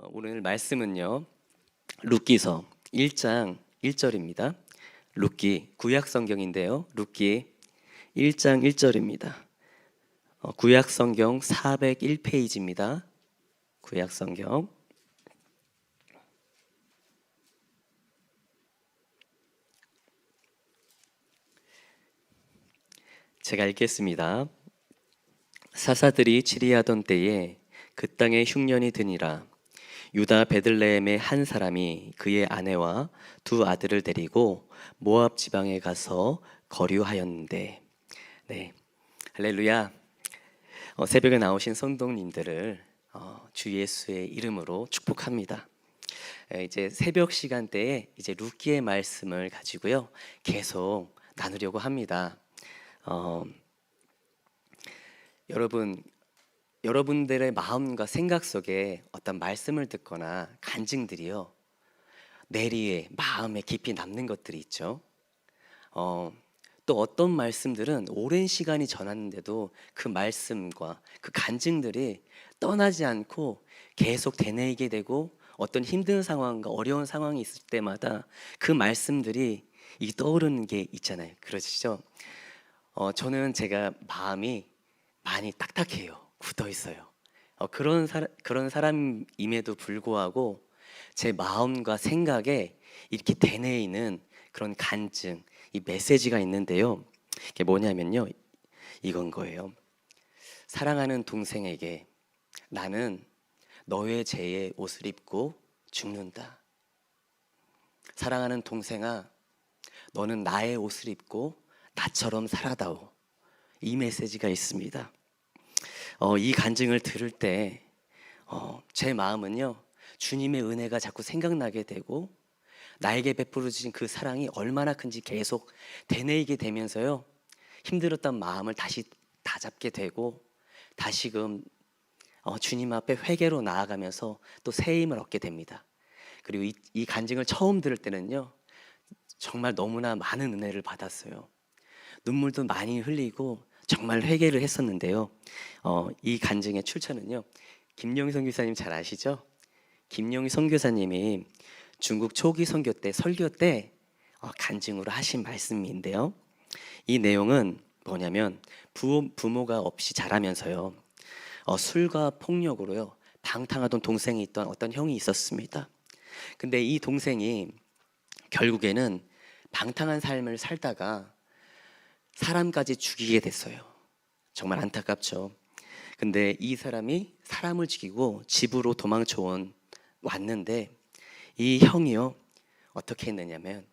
오늘 말씀은요. 룻기서 1장 1절입니다. 룻기 구약 성경인데요. 룻기 1장 1절입니다. 구약 성경 401페이지입니다. 구약 성경 제가 읽겠습니다. 사사들이 치리하던 때에 그 땅에 흉년이 드니라. 유다 베들레헴의 한 사람이 그의 아내와 두 아들을 데리고 모압 지방에 가서 거류하였는데, 네, 할렐루야. 새벽에 나오신 성도님들을 주 예수의 이름으로 축복합니다. 이제 새벽 시간대에 이제 룻기의 말씀을 가지고요 계속 나누려고 합니다. 여러분들의 마음과 생각 속에 어떤 말씀을 듣거나 간증들이요 내리에 마음에 깊이 남는 것들이 있죠. 또 어떤 말씀들은 오랜 시간이 지났는데도 그 말씀과 그 간증들이 떠나지 않고 계속 되뇌이게 되고, 어떤 힘든 상황과 어려운 상황이 있을 때마다 그 말씀들이 떠오르는 게 있잖아요. 그러시죠? 저는 제가 마음이 많이 딱딱해요. 굳어 있어요. 그런 사람임에도 불구하고 제 마음과 생각에 이렇게 되뇌이는 그런 간증, 이 메시지가 있는데요. 이게 뭐냐면요, 이건 거예요. 사랑하는 동생에게 나는 너의 죄의 옷을 입고 죽는다. 사랑하는 동생아, 너는 나의 옷을 입고 나처럼 살아다오. 이 메시지가 있습니다. 이 간증을 들을 때 제 마음은요, 주님의 은혜가 자꾸 생각나게 되고 나에게 베풀어 주신 그 사랑이 얼마나 큰지 계속 되뇌이게 되면서요, 힘들었던 마음을 다시 다잡게 되고 다시금 주님 앞에 회개로 나아가면서 또 새 힘을 얻게 됩니다. 그리고 이 간증을 처음 들을 때는요, 정말 너무나 많은 은혜를 받았어요. 눈물도 많이 흘리고 정말 회개를 했었는데요. 이 간증의 출처는요, 김영희 선교사님 잘 아시죠? 김영희 선교사님이 중국 초기 선교 때 설교 때 간증으로 하신 말씀인데요. 이 내용은 뭐냐면 부모가 없이 자라면서요, 술과 폭력으로요 방탕하던 동생이 있던 어떤 형이 있었습니다. 근데 이 동생이 결국에는 방탕한 삶을 살다가 사람까지 죽이게 됐어요. 정말 안타깝죠. 근데 이 사람이 사람을 죽이고 집으로 도망쳐 왔는데 이 형이요 어떻게 했느냐면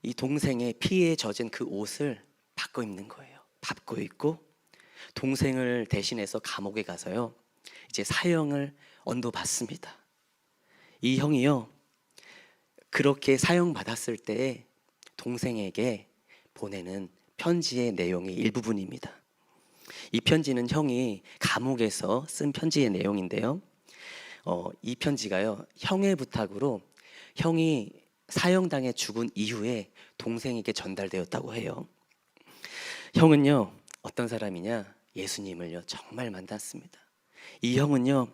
이 동생의 피에 젖은 그 옷을 바꿔 입는 거예요. 바꿔 입고 동생을 대신해서 감옥에 가서요 이제 사형을 언도받습니다. 이 형이요 그렇게 사형받았을 때 동생에게 보내는 편지의 내용이 일부분입니다. 이 편지는 형이 감옥에서 쓴 편지의 내용인데요. 이 편지가요 형의 부탁으로 형이 사형당해 죽은 이후에 동생에게 전달되었다고 해요. 형은요 어떤 사람이냐, 예수님을요 정말 만났습니다. 이 형은요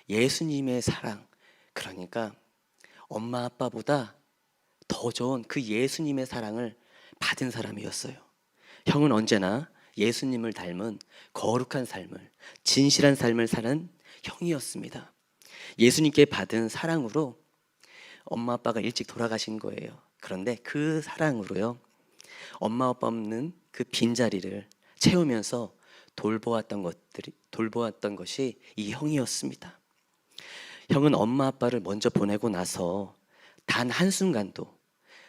예수님의 사랑, 그러니까 엄마 아빠보다 더 좋은 그 예수님의 사랑을 받은 사람이었어요. 형은 언제나 예수님을 닮은 거룩한 삶을, 진실한 삶을 사는 형이었습니다. 예수님께 받은 사랑으로 엄마 아빠가 일찍 돌아가신 거예요. 그런데 그 사랑으로요 엄마 아빠 없는 그 빈자리를 채우면서 돌보았던 것이 이 형이었습니다. 형은 엄마 아빠를 먼저 보내고 나서 단 한순간도,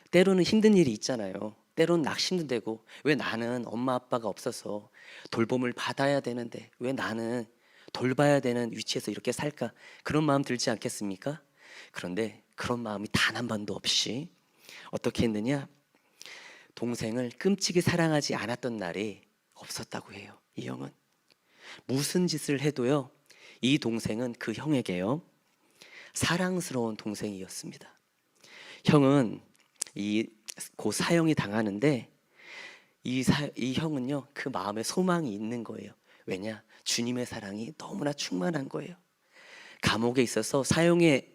때로는 힘든 일이 있잖아요. 때로는 낙심도 되고, 왜 나는 엄마 아빠가 없어서 돌봄을 받아야 되는데 왜 나는 돌봐야 되는 위치에서 이렇게 살까, 그런 마음 들지 않겠습니까? 그런데 그런 마음이 단 한 번도 없이 어떻게 했느냐, 동생을 끔찍이 사랑하지 않았던 날이 없었다고 해요. 이 형은 무슨 짓을 해도요 이 동생은 그 형에게요 사랑스러운 동생이었습니다. 형은 곧 사형이 당하는데 이 형은요 그 마음에 소망이 있는 거예요. 왜냐? 주님의 사랑이 너무나 충만한 거예요. 감옥에 있어서 사형의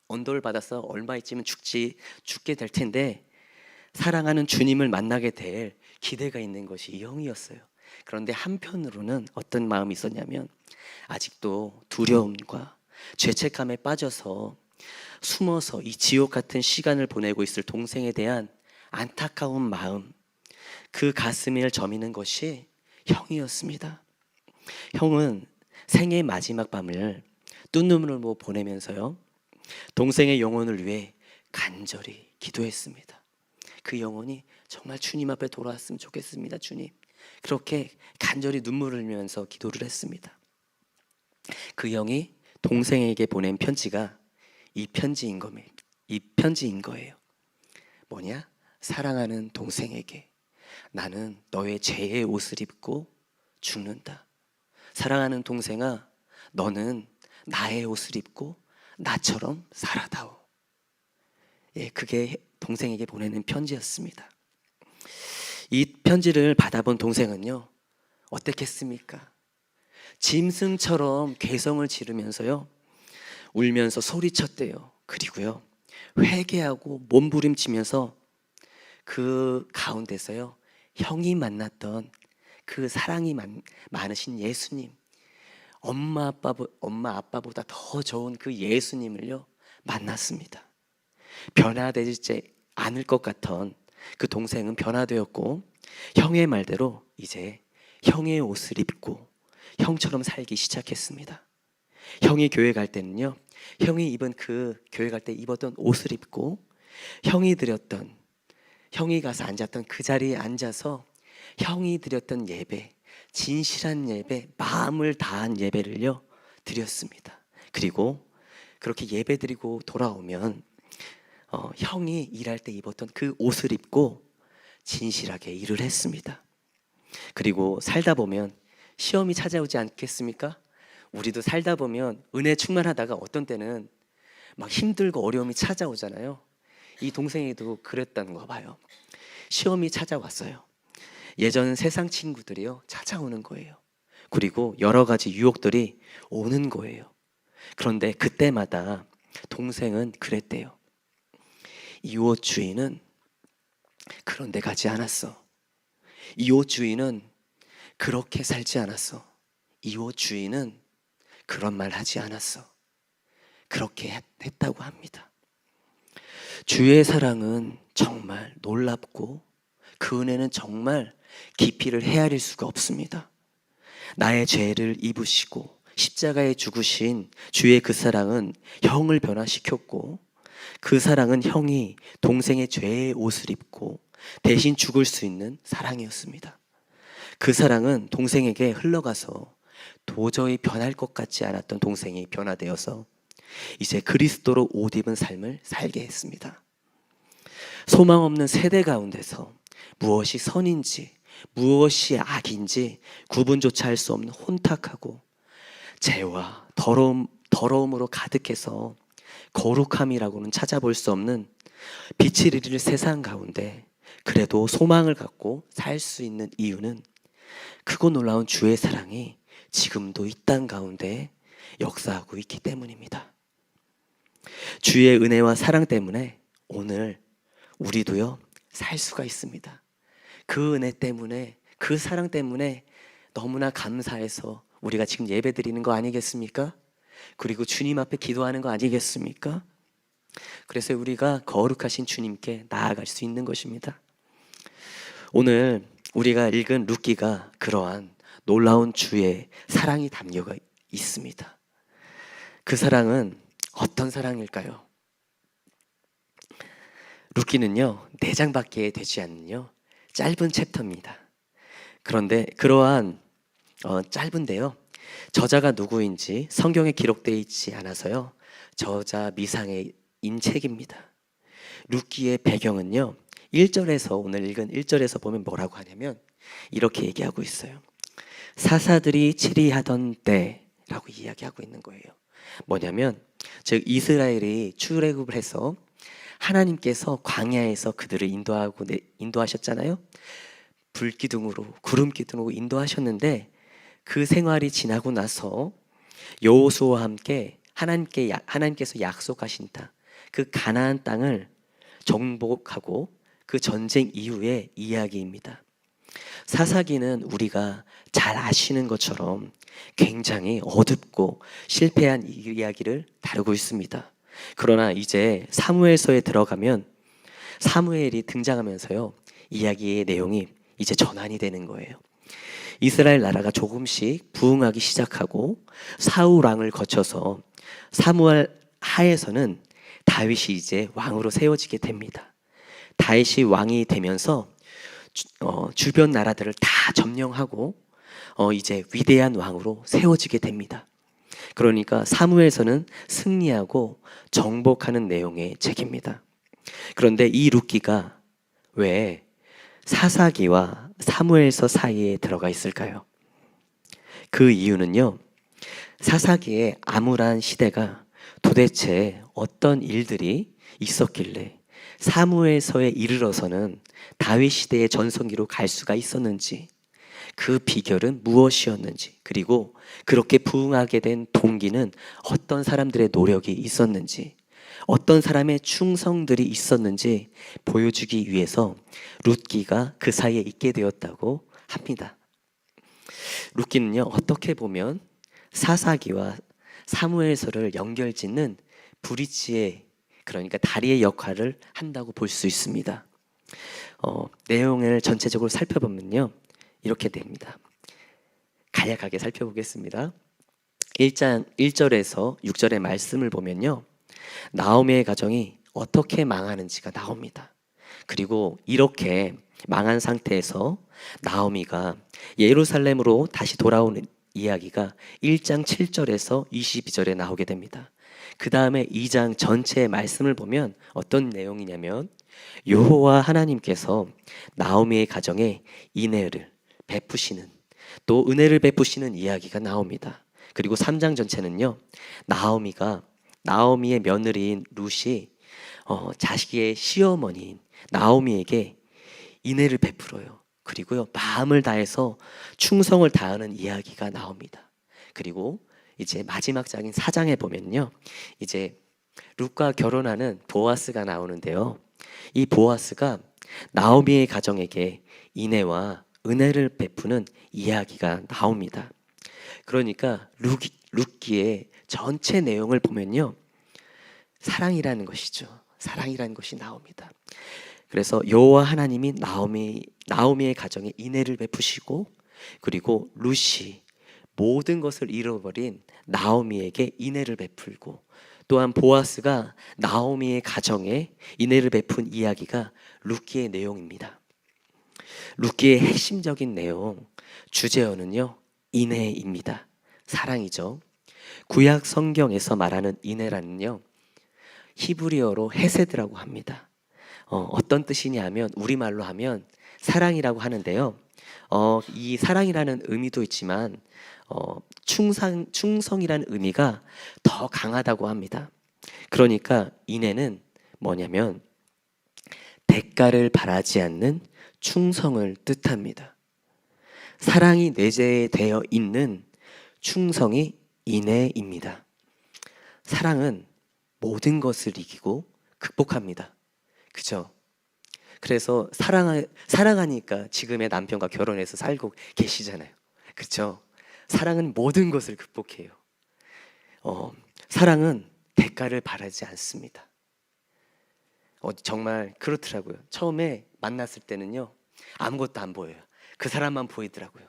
언도를 받아서 얼마 있으면 죽게 될 텐데 사랑하는 주님을 만나게 될 기대가 있는 것이 이 형이었어요. 그런데 한편으로는 어떤 마음이 있었냐면 아직도 두려움과 죄책감에 빠져서 숨어서 이 지옥 같은 시간을 보내고 있을 동생에 대한 안타까운 마음, 그 가슴을 저미는 것이 형이었습니다. 형은 생애 마지막 밤을 뜬눈으로 보내면서요, 동생의 영혼을 위해 간절히 기도했습니다. 그 영혼이 정말 주님 앞에 돌아왔으면 좋겠습니다, 주님. 그렇게 간절히 눈물을 흘리면서 기도를 했습니다. 그 형이 동생에게 보낸 편지가 이 편지인 거예요. 뭐냐? 사랑하는 동생에게 나는 너의 죄의 옷을 입고 죽는다. 사랑하는 동생아, 너는 나의 옷을 입고 나처럼 살아다오. 예, 그게 동생에게 보내는 편지였습니다. 이 편지를 받아본 동생은요, 어땠겠습니까? 짐승처럼 괴성을 지르면서요, 울면서 소리쳤대요. 그리고요, 회개하고 몸부림치면서 그 가운데서요, 형이 만났던 그 사랑이 많으신 예수님, 엄마 아빠보다 더 좋은 그 예수님을요 만났습니다. 변화되지 않을 것 같던 그 동생은 변화되었고, 형의 말대로 이제 형의 옷을 입고 형처럼 살기 시작했습니다. 형이 교회 갈 때는요, 형이 입은 그 교회 갈 때 입었던 옷을 입고 형이 가서 앉았던 그 자리에 앉아서 형이 드렸던 예배, 진실한 예배, 마음을 다한 예배를요 드렸습니다. 그리고 그렇게 예배 드리고 돌아오면 형이 일할 때 입었던 그 옷을 입고 진실하게 일을 했습니다. 그리고 살다 보면 시험이 찾아오지 않겠습니까? 우리도 살다 보면 은혜 충만하다가 어떤 때는 막 힘들고 어려움이 찾아오잖아요. 이 동생이도 그랬다는 거 봐요. 시험이 찾아왔어요. 예전 세상 친구들이요 찾아오는 거예요. 그리고 여러 가지 유혹들이 오는 거예요. 그런데 그때마다 동생은 그랬대요. 이 옷 주인은 그런 데 가지 않았어. 이 옷 주인은 그렇게 살지 않았어. 이 옷 주인은 그런 말 하지 않았어. 그렇게 했다고 합니다. 주의 사랑은 정말 놀랍고 그 은혜는 정말 깊이를 헤아릴 수가 없습니다. 나의 죄를 입으시고 십자가에 죽으신 주의 그 사랑은 형을 변화시켰고, 그 사랑은 형이 동생의 죄의 옷을 입고 대신 죽을 수 있는 사랑이었습니다. 그 사랑은 동생에게 흘러가서 도저히 변할 것 같지 않았던 동생이 변화되어서 이제 그리스도로 옷 입은 삶을 살게 했습니다. 소망 없는 세대 가운데서 무엇이 선인지 무엇이 악인지 구분조차 할 수 없는 혼탁하고 죄와 더러움으로 가득해서 거룩함이라고는 찾아볼 수 없는 빛을 잃을 세상 가운데 그래도 소망을 갖고 살 수 있는 이유는 크고 놀라운 주의 사랑이 지금도 이 땅 가운데 역사하고 있기 때문입니다. 주의 은혜와 사랑 때문에 오늘 우리도요 살 수가 있습니다. 그 은혜 때문에, 그 사랑 때문에 너무나 감사해서 우리가 지금 예배 드리는 거 아니겠습니까? 그리고 주님 앞에 기도하는 거 아니겠습니까? 그래서 우리가 거룩하신 주님께 나아갈 수 있는 것입니다. 오늘 우리가 읽은 룻기가 그러한 놀라운 주의 사랑이 담겨 있습니다. 그 사랑은 어떤 사랑일까요? 룻기는요 4장밖에 되지 않는요 짧은 챕터입니다. 그런데 그러한 짧은데요 저자가 누구인지 성경에 기록되어 있지 않아서요 저자 미상의 인책입니다. 룻기의 배경은요 1절에서 오늘 읽은 1절에서 보면 뭐라고 하냐면 이렇게 얘기하고 있어요. 사사들이 치리하던 때라고 이야기하고 있는 거예요. 뭐냐면 즉 이스라엘이 출애굽을 해서 하나님께서 광야에서 그들을 인도하셨잖아요. 불기둥으로 구름 기둥으로 인도하셨는데 그 생활이 지나고 나서 여호수아와 함께 하나님께서 약속하신 땅, 그 가나안 땅을 정복하고 그 전쟁 이후의 이야기입니다. 사사기는 우리가 잘 아시는 것처럼 굉장히 어둡고 실패한 이야기를 다루고 있습니다. 그러나 이제 사무엘서에 들어가면 사무엘이 등장하면서요, 이야기의 내용이 이제 전환이 되는 거예요. 이스라엘 나라가 조금씩 부흥하기 시작하고 사울 왕을 거쳐서 사무엘 하에서는 다윗이 이제 왕으로 세워지게 됩니다. 다윗이 왕이 되면서 주변 나라들을 다 점령하고 이제 위대한 왕으로 세워지게 됩니다. 그러니까 사무엘서는 승리하고 정복하는 내용의 책입니다. 그런데 이 룻기가 왜 사사기와 사무엘서 사이에 들어가 있을까요? 그 이유는요, 사사기의 암울한 시대가 도대체 어떤 일들이 있었길래 사무엘서에 이르러서는 다윗 시대의 전성기로 갈 수가 있었는지, 그 비결은 무엇이었는지, 그리고 그렇게 부흥하게 된 동기는 어떤 사람들의 노력이 있었는지, 어떤 사람의 충성들이 있었는지 보여주기 위해서 룻기가 그 사이에 있게 되었다고 합니다. 룻기는요, 어떻게 보면 사사기와 사무엘서를 연결짓는 브릿지의, 그러니까 다리의 역할을 한다고 볼 수 있습니다. 내용을 전체적으로 살펴보면요, 이렇게 됩니다. 간략하게 살펴보겠습니다. 1장 1절에서 6절의 말씀을 보면요, 나오미의 가정이 어떻게 망하는지가 나옵니다. 그리고 이렇게 망한 상태에서 나오미가 예루살렘으로 다시 돌아오는 이야기가 1장 7절에서 22절에 나오게 됩니다. 그 다음에 2장 전체의 말씀을 보면 어떤 내용이냐면, 여호와 하나님께서 나오미의 가정에 인애를 베푸시는, 또 은혜를 베푸시는 이야기가 나옵니다. 그리고 3장 전체는요, 나오미의 며느리인 룻이 자식의 시어머니인 나오미에게 인애를 베풀어요. 그리고요, 마음을 다해서 충성을 다하는 이야기가 나옵니다. 그리고 이제 마지막 장인 4장에 보면요, 이제 룻과 결혼하는 보아스가 나오는데요, 이 보아스가 나오미의 가정에게 인애와 은혜를 베푸는 이야기가 나옵니다. 그러니까 룻기의 전체 내용을 보면요, 사랑이라는 것이죠. 사랑이라는 것이 나옵니다. 그래서 여호와 하나님이 나오미의 가정에 인애를 베푸시고, 그리고 룻이 모든 것을 잃어버린 나오미에게 인애를 베풀고, 또한 보아스가 나오미의 가정에 인애를 베푼 이야기가 룻기의 내용입니다. 룻기의 핵심적인 내용, 주제어는요, 인애입니다. 사랑이죠. 구약 성경에서 말하는 인애라는요, 히브리어로 헤세드라고 합니다. 어떤 뜻이냐면, 우리말로 하면 사랑이라고 하는데요, 이 사랑이라는 의미도 있지만 충성이라는 의미가 더 강하다고 합니다. 그러니까 인애는 뭐냐면 대가를 바라지 않는 충성을 뜻합니다. 사랑이 내재되어 있는 충성이 인애입니다. 사랑은 모든 것을 이기고 극복합니다. 그죠? 그래서 사랑하니까 지금의 남편과 결혼해서 살고 계시잖아요. 그렇죠? 사랑은 모든 것을 극복해요. 사랑은 대가를 바라지 않습니다. 정말 그렇더라고요. 처음에 만났을 때는요, 아무것도 안 보여요. 그 사람만 보이더라고요.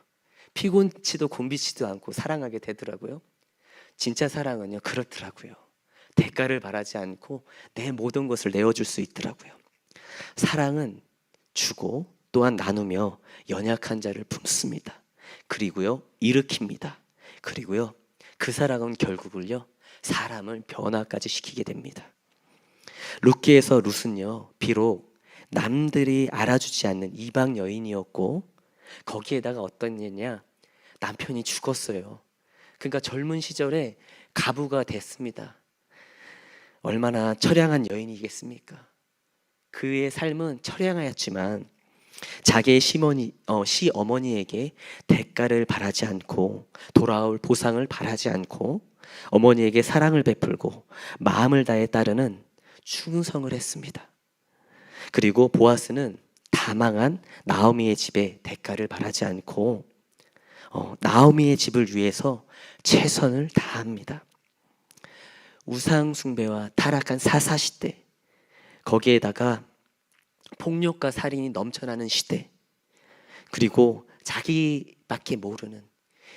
피곤치도 곤비치도 않고 사랑하게 되더라고요. 진짜 사랑은요, 그렇더라고요. 대가를 바라지 않고 내 모든 것을 내어줄 수 있더라고요. 사랑은 주고 또한 나누며 연약한 자를 품습니다. 그리고요, 일으킵니다. 그리고요, 그 사랑은 결국을요, 사람을 변화까지 시키게 됩니다. 룻기에서 룻은요, 비록 남들이 알아주지 않는 이방 여인이었고, 거기에다가 어떤 일이냐, 남편이 죽었어요. 그러니까 젊은 시절에 가부가 됐습니다. 얼마나 처량한 여인이겠습니까? 그의 삶은 처량하였지만 자기의 시어머니에게 대가를 바라지 않고 돌아올 보상을 바라지 않고 어머니에게 사랑을 베풀고 마음을 다해 따르는 충성을 했습니다. 그리고 보아스는 다망한 나오미의 집에 대가를 바라지 않고 나오미의 집을 위해서 최선을 다합니다. 우상 숭배와 타락한 사사시대, 거기에다가 폭력과 살인이 넘쳐나는 시대, 그리고 자기밖에 모르는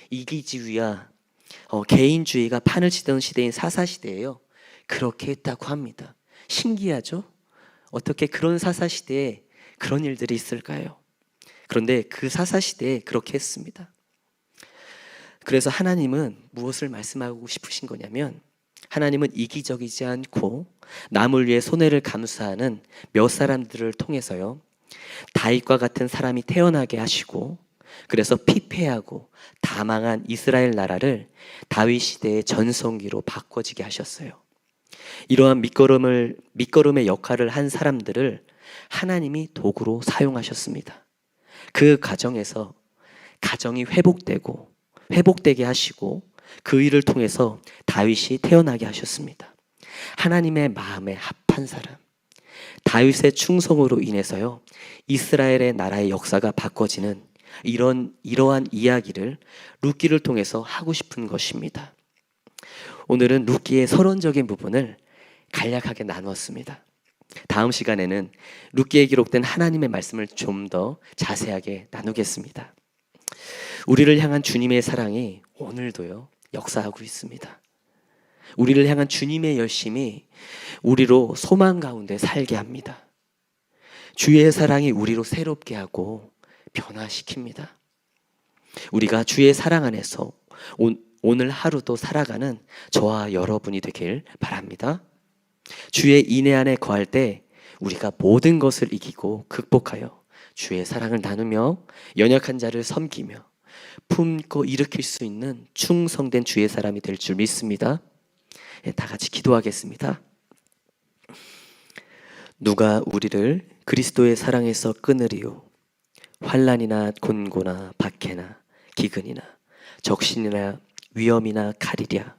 이기주의와 개인주의가 판을 치던 시대인 사사시대예요. 그렇게 했다고 합니다. 신기하죠? 어떻게 그런 사사시대에 그런 일들이 있을까요? 그런데 그 사사시대에 그렇게 했습니다. 그래서 하나님은 무엇을 말씀하고 싶으신 거냐면, 하나님은 이기적이지 않고 남을 위해 손해를 감수하는 몇 사람들을 통해서요, 다윗과 같은 사람이 태어나게 하시고, 그래서 피폐하고 다망한 이스라엘 나라를 다윗 시대의 전성기로 바꿔지게 하셨어요. 이러한 밑거름의 역할을 한 사람들을 하나님이 도구로 사용하셨습니다. 그 과정에서 가정이 회복되게 하시고 그 일을 통해서 다윗이 태어나게 하셨습니다. 하나님의 마음에 합한 사람, 다윗의 충성으로 인해서요, 이스라엘의 나라의 역사가 바꿔지는 이러한 이야기를 룻기를 통해서 하고 싶은 것입니다. 오늘은 룻기의 서론적인 부분을 간략하게 나누었습니다. 다음 시간에는 룻기에 기록된 하나님의 말씀을 좀 더 자세하게 나누겠습니다. 우리를 향한 주님의 사랑이 오늘도요, 역사하고 있습니다. 우리를 향한 주님의 열심이 우리로 소망 가운데 살게 합니다. 주의 사랑이 우리로 새롭게 하고 변화시킵니다. 우리가 주의 사랑 안에서 오늘 하루도 살아가는 저와 여러분이 되길 바랍니다. 주의 인애 안에 거할 때 우리가 모든 것을 이기고 극복하여 주의 사랑을 나누며 연약한 자를 섬기며 품고 일으킬 수 있는 충성된 주의 사람이 될 줄 믿습니다. 다 같이 기도하겠습니다. 누가 우리를 그리스도의 사랑에서 끊으리요? 환난이나 곤고나 박해나 기근이나 적신이나 위험이나 칼이랴.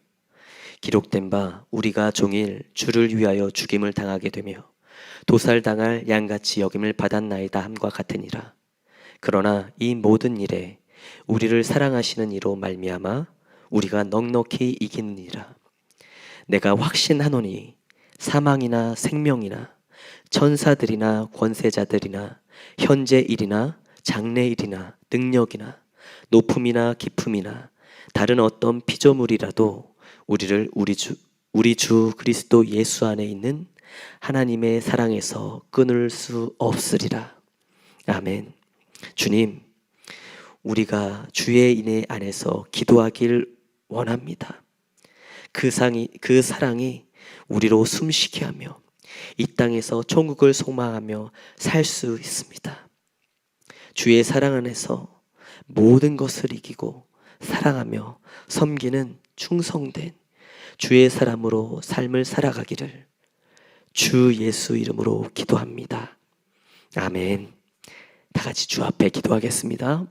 기록된 바 우리가 종일 주를 위하여 죽임을 당하게 되며 도살당할 양같이 여김을 받았나이다 함과 같으니라. 그러나 이 모든 일에 우리를 사랑하시는 이로 말미암아 우리가 넉넉히 이기느니라. 내가 확신하노니 사망이나 생명이나 천사들이나 권세자들이나 현재 일이나 장래 일이나 능력이나 높음이나 깊음이나 다른 어떤 피조물이라도 우리를 우리 주 그리스도 예수 안에 있는 하나님의 사랑에서 끊을 수 없으리라. 아멘. 주님, 우리가 주의 인애 안에서 기도하길 원합니다. 그 사랑이 우리로 숨쉬게 하며 이 땅에서 천국을 소망하며 살 수 있습니다. 주의 사랑 안에서 모든 것을 이기고 사랑하며 섬기는 충성된 주의 사람으로 삶을 살아가기를 주 예수 이름으로 기도합니다. 아멘. 다 같이 주 앞에 기도하겠습니다.